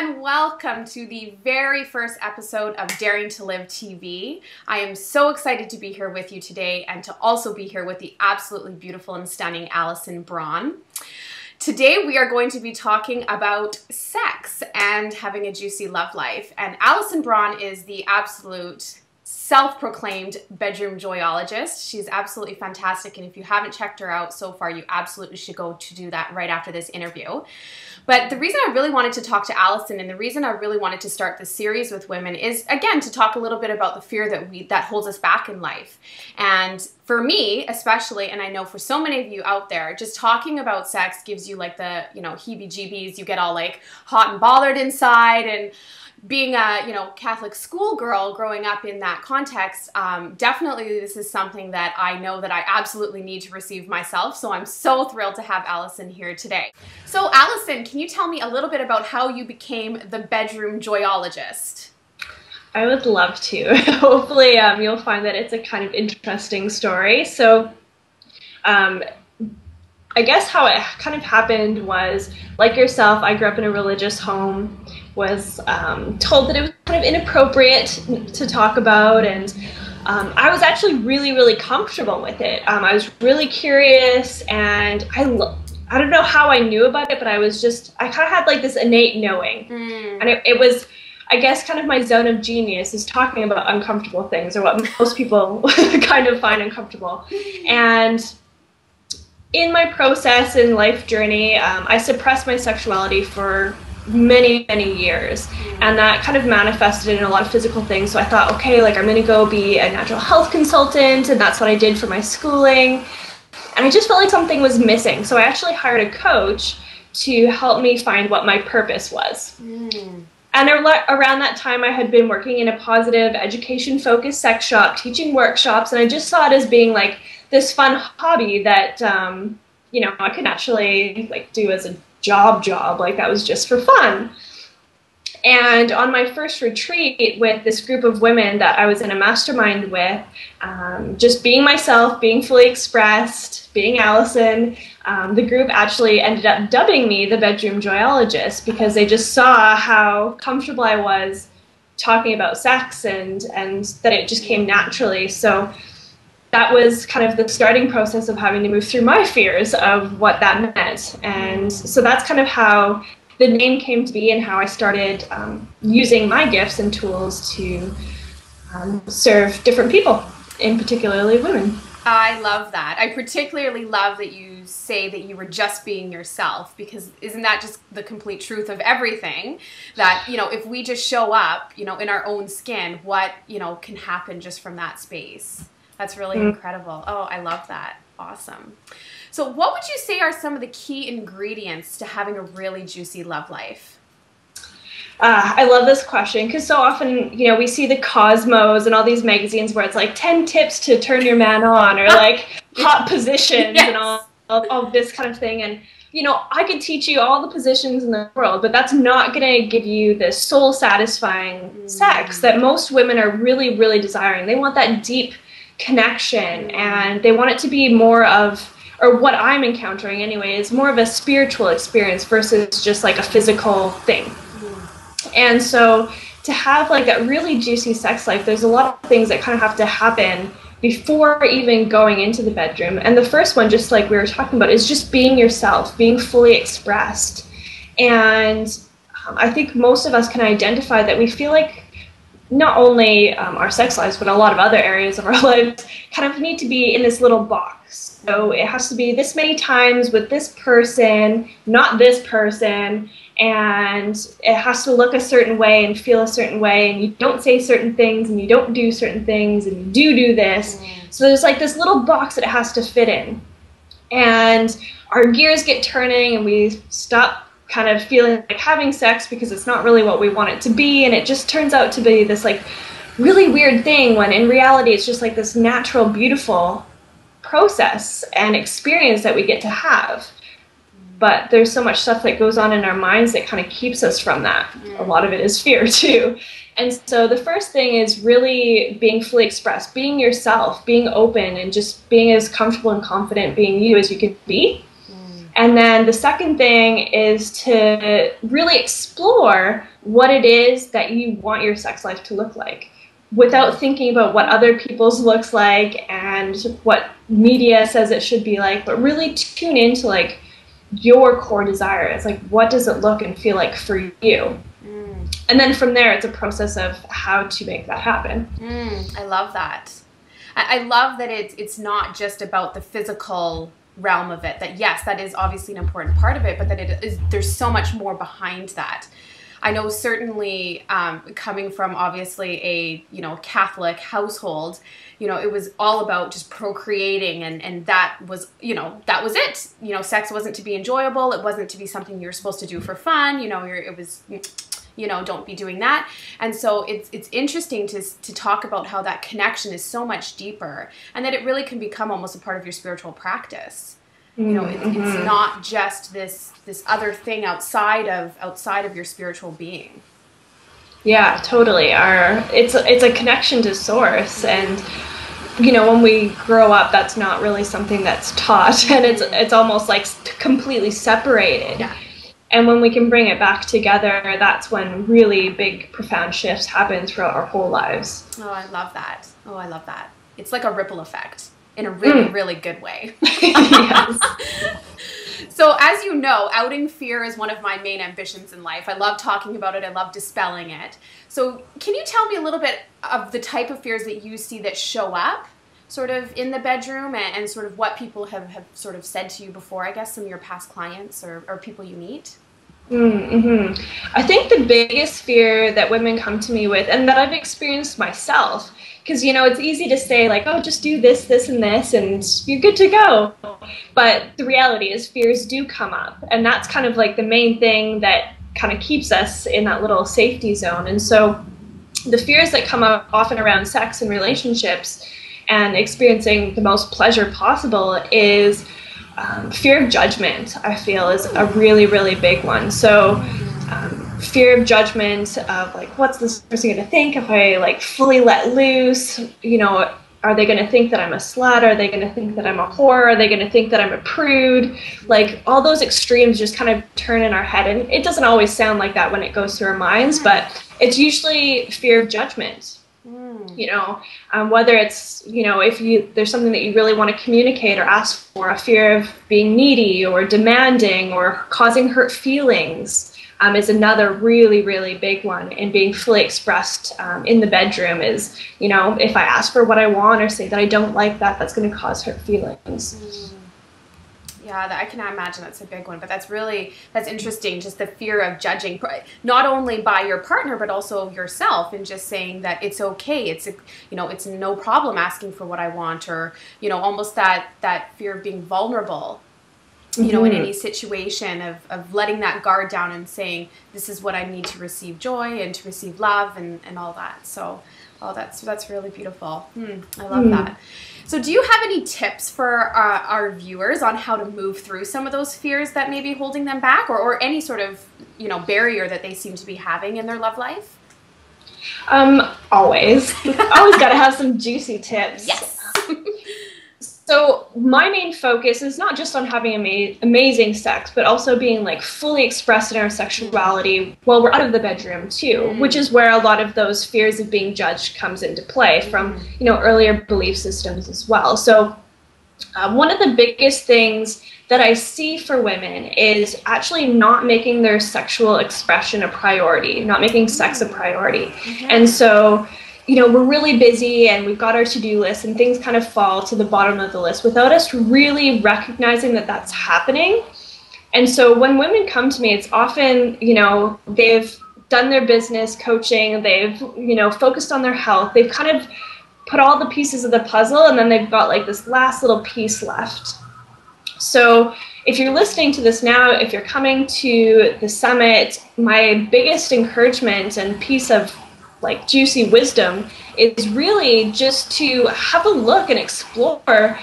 and welcome to the very first episode of Daring to Live TV. I am so excited to be here with you today and to also be here with the absolutely beautiful and stunning Alison Braun. Today we are going to be talking about sex and having a juicy love life. And Alison Braun is the absolute self-proclaimed bedroom joyologist. She's absolutely fantastic, and if you haven't checked her out so far, you absolutely should go to do that right after this interview. But the reason I really wanted to talk to Alison, and the reason I really wanted to start this series with women, is again to talk a little bit about the fear that holds us back in life. And for me especially, and I know for so many of you out there, just talking about sex gives you like the, heebie-jeebies. You get all like hot and bothered inside. And being a, Catholic schoolgirl growing up in that context, definitely this is something that I know that I absolutely need to receive myself. So I'm so thrilled to have Alison here today. So Alison, can you tell me a little bit about how you became the bedroom joyologist? I would love to. Hopefully you'll find that it's a kind of interesting story. So I guess how it kind of happened was, like yourself, I grew up in a religious home, was told that it was kind of inappropriate to talk about, and I was actually really comfortable with it. I was really curious, and I don't know how I knew about it, but I kind of had like this innate knowing. And it was, I guess, kind of my zone of genius is talking about uncomfortable things, or what most people kind of find uncomfortable. And in my process and life journey, I suppressed my sexuality for many years, and that kind of manifested in a lot of physical things. So I thought, okay, like I'm gonna go be a natural health consultant, and that's what I did for my schooling. And I just felt like something was missing. So I actually hired a coach to help me find what my purpose was. And around that time, I had been working in a positive education-focused sex shop, teaching workshops, and I just saw it as being like this fun hobby that, I could actually like do as a job, like that was just for fun. And on my first retreat with this group of women that I was in a mastermind with, just being myself, being fully expressed, being Alison, the group actually ended up dubbing me the bedroom joyologist, because they just saw how comfortable I was talking about sex and that it just came naturally. So that was kind of the starting process of having to move through my fears of what that meant. And so that's kind of how the name came to be, and how I started using my gifts and tools to serve different people, in particularly women. I love that. I particularly love that you say that you were just being yourself, because isn't that just the complete truth of everything? That, if we just show up, in our own skin, what, can happen just from that space. That's really incredible. Oh, I love that. Awesome. So what would you say are some of the key ingredients to having a really juicy love life? I love this question, because so often, we see the Cosmos and all these magazines where it's like 10 tips to turn your man on, or like hot positions. Yes. And all this kind of thing. And, I could teach you all the positions in the world, but that's not going to give you the soul satisfying sex that most women are really desiring. They want that deep connection, and they want it to be more of, or what I'm encountering anyway, is more of a spiritual experience versus just like a physical thing. And so to have like that really juicy sex life, there's a lot of things that kind of have to happen before even going into the bedroom. And the first one, just like we were talking about, is just being yourself, being fully expressed. And I think most of us can identify that we feel like not only our sex lives, but a lot of other areas of our lives kind of need to be in this little box. So it has to be this many times with this person, not this person, and it has to look a certain way and feel a certain way, and you don't say certain things, and you don't do certain things, and you do this. So there's like this little box that it has to fit in. And our gears get turning, and we stop kind of feeling like having sex because it's not really what we want it to be, and it just turns out to be this like really weird thing, when in reality it's just like this natural, beautiful process and experience that we get to have. But there's so much stuff that goes on in our minds that kind of keeps us from that. A lot of it is fear too. And so the first thing is really being fully expressed, being yourself, being open, and just being as comfortable and confident being you as you can be. And then the second thing is to really explore what it is that you want your sex life to look like, without thinking about what other people's looks like and what media says it should be like, but really tune into like your core desires. Like, what does it look and feel like for you? And then from there, it's a process of how to make that happen. I love that. I love that it's not just about the physical realm of it, that yes, that is obviously an important part of it, but that there's so much more behind that. I know certainly coming from obviously a Catholic household, it was all about just procreating, and that was that was it. Sex wasn't to be enjoyable. It wasn't to be something you're supposed to do for fun. It was don't be doing that. And so it's interesting to talk about how that connection is so much deeper, and that it really can become almost a part of your spiritual practice. It's not just this other thing outside of your spiritual being. Yeah, totally. It's a connection to source, and when we grow up, that's not really something that's taught, and it's almost like completely separated. Yeah. And when we can bring it back together, that's when really big, profound shifts happen throughout our whole lives. Oh, I love that. It's like a ripple effect in a really, really good way. Yes. So as you know, outing fear is one of my main ambitions in life. I love talking about it. I love dispelling it. So can you tell me a little bit of the type of fears that you see that show up sort of in the bedroom, and sort of what people have sort of said to you before, I guess, some of your past clients or people you meet? I think the biggest fear that women come to me with, and that I've experienced myself, because it's easy to say like, oh, just do this, this, and this, and you're good to go. But the reality is fears do come up, and that's kind of like the main thing that kind of keeps us in that little safety zone. And so the fears that come up often around sex and relationships and experiencing the most pleasure possible is fear of judgment, I feel, is a really, really big one. So fear of judgment of like, what's this person going to think if I like fully let loose? Are they going to think that I'm a slut? Are they going to think that I'm a whore? Are they going to think that I'm a prude? Like, all those extremes just kind of turn in our head. And it doesn't always sound like that when it goes through our minds, but it's usually fear of judgment. Whether it's, if there's something that you really want to communicate or ask for, a fear of being needy or demanding or causing hurt feelings is another really, really big one. And being fully expressed in the bedroom is, if I ask for what I want or say that I don't like that, that's going to cause hurt feelings. Yeah, I can imagine that's a big one, but that's interesting, just the fear of judging, not only by your partner, but also yourself, and just saying that it's okay, it's no problem asking for what I want, or, almost that fear of being vulnerable, in any situation, of letting that guard down and saying, this is what I need to receive joy and to receive love and all that. So, that's really beautiful. I love that. So do you have any tips for our viewers on how to move through some of those fears that may be holding them back, or any sort of, barrier that they seem to be having in their love life? Always got to have some juicy tips. Yes. So my main focus is not just on having amazing sex, but also being like fully expressed in our sexuality while we're out of the bedroom too, which is where a lot of those fears of being judged comes into play from, earlier belief systems as well. So one of the biggest things that I see for women is actually not making their sexual expression a priority, not making sex a priority. And so we're really busy and we've got our to-do list, and things kind of fall to the bottom of the list without us really recognizing that that's happening. And so when women come to me, it's often, they've done their business coaching, they've, focused on their health, they've kind of put all the pieces of the puzzle, and then they've got like this last little piece left. So if you're listening to this now, if you're coming to the summit, my biggest encouragement and piece of like juicy wisdom is really just to have a look and explore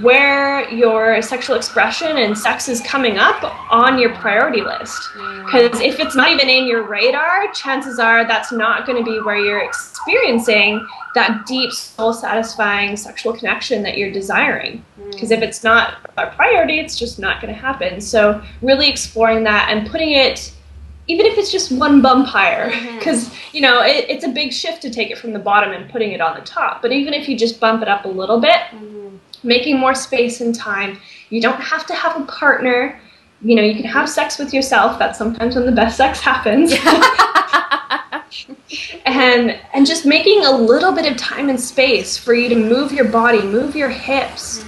where your sexual expression and sex is coming up on your priority list. Because if it's not even in your radar, chances are that's not going to be where you're experiencing that deep, soul-satisfying sexual connection that you're desiring. Because if it's not a priority, it's just not going to happen. So really exploring that and putting it, even if it's just one bump higher, because, you know, it's a big shift to take it from the bottom and putting it on the top. But even if you just bump it up a little bit, making more space and time. You don't have to have a partner. You know, you can have sex with yourself. That's sometimes when the best sex happens. and just making a little bit of time and space for you to move your body, move your hips,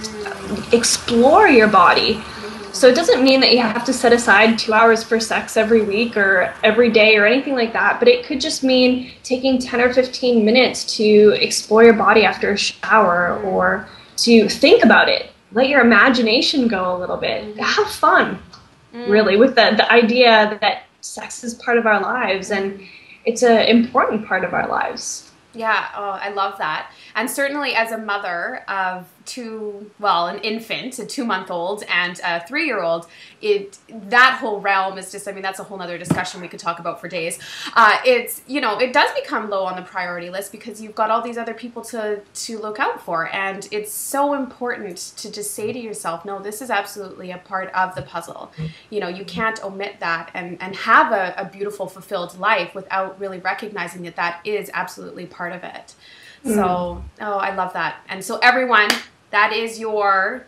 explore your body. So it doesn't mean that you have to set aside 2 hours for sex every week or every day or anything like that, but it could just mean taking 10 or 15 minutes to explore your body after a shower, or to think about it. Let your imagination go a little bit. Have fun, really, with the idea that sex is part of our lives, and it's an important part of our lives. Yeah, oh, I love that. And certainly as a mother of an infant, a 2-month-old and a 3-year-old, that whole realm is just, I mean, that's a whole nother discussion we could talk about for days. It's, you know, it does become low on the priority list because you've got all these other people to look out for. And it's so important to just say to yourself, no, this is absolutely a part of the puzzle. You know, you can't omit that and have a beautiful, fulfilled life without really recognizing that that is absolutely part of it. So, oh, I love that. And so everyone, that is your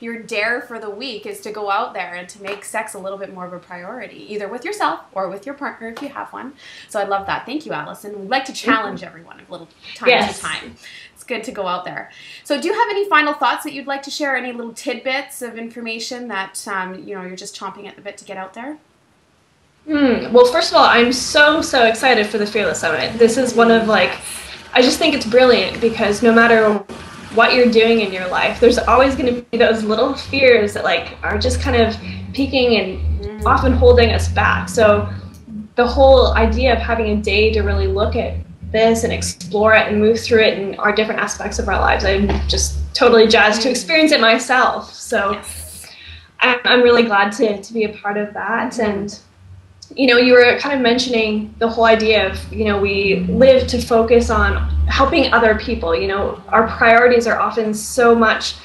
your dare for the week, is to go out there and to make sex a little bit more of a priority, either with yourself or with your partner if you have one. So I love that. Thank you, Allison. We'd like to challenge everyone a little time to time. It's good to go out there. So do you have any final thoughts that you'd like to share? Any little tidbits of information that you know, you're just chomping at the bit to get out there? Well, first of all, I'm so excited for the Fearless Summit. This is one of, like, I just think it's brilliant because no matter what you're doing in your life, there's always going to be those little fears that, like, are just kind of peaking and often holding us back. So the whole idea of having a day to really look at this and explore it and move through it in our different aspects of our lives, I'm just totally jazzed to experience it myself. So I'm really glad to be a part of that. And you know, you were kind of mentioning the whole idea of, you know, we live to focus on helping other people. You know, our priorities are often so much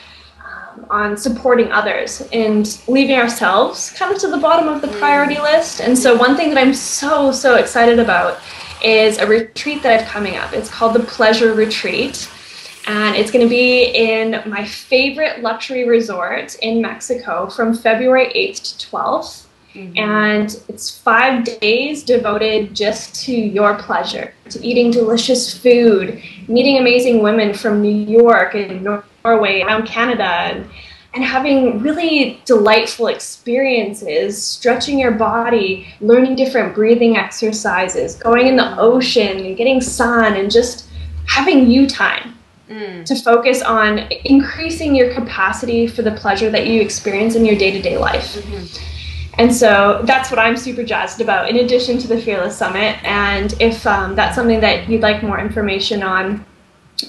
on supporting others and leaving ourselves kind of to the bottom of the priority list. And so one thing that I'm so excited about is a retreat that I have coming up. It's called the Pleasure Retreat. And it's going to be in my favorite luxury resort in Mexico from February 8th to 12th. And it's 5 days devoted just to your pleasure, to eating delicious food, meeting amazing women from New York and Norway, around Canada, and having really delightful experiences, stretching your body, learning different breathing exercises, going in the ocean and getting sun, and just having you time to focus on increasing your capacity for the pleasure that you experience in your day-to-day life. And so that's what I'm super jazzed about, in addition to the Fearless Summit. And if that's something that you'd like more information on,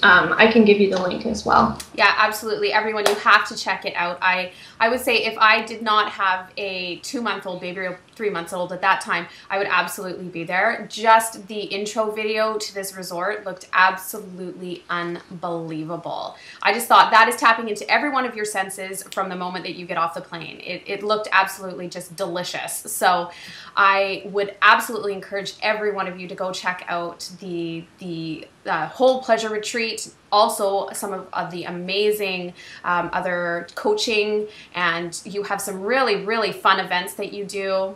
I can give you the link as well. Yeah, absolutely. Everyone, you have to check it out. I would say if I did not have a 2-month-old baby or 3 months old at that time, I would absolutely be there. Just the intro video to this resort looked absolutely unbelievable. I just thought that is tapping into every one of your senses from the moment that you get off the plane. It looked absolutely just delicious. So I would absolutely encourage every one of you to go check out the whole Pleasure Retreat, also some of the amazing other coaching, and you have some really fun events that you do.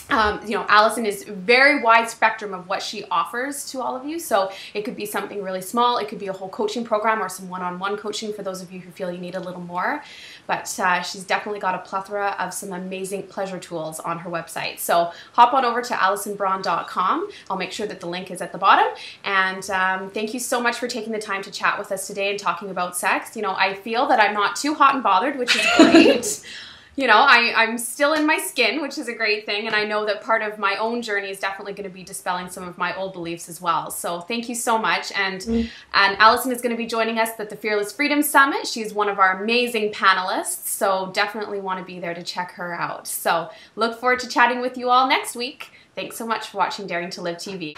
You know, Allison is very wide spectrum of what she offers to all of you. So it could be something really small. It could be a whole coaching program or some one-on-one coaching for those of you who feel you need a little more. But she's definitely got a plethora of some amazing pleasure tools on her website. So hop on over to AllisonBraun.com. I'll make sure that the link is at the bottom. And thank you so much for taking the time to chat with us today and talking about sex. You know, I feel that I'm not too hot and bothered, which is great. you know, I'm still in my skin, which is a great thing. And I know that part of my own journey is definitely going to be dispelling some of my old beliefs as well. So thank you so much. And Allison is going to be joining us at the Fearless Freedom Summit. She's one of our amazing panelists. So definitely want to be there to check her out. So look forward to chatting with you all next week. Thanks so much for watching Daring to Live TV.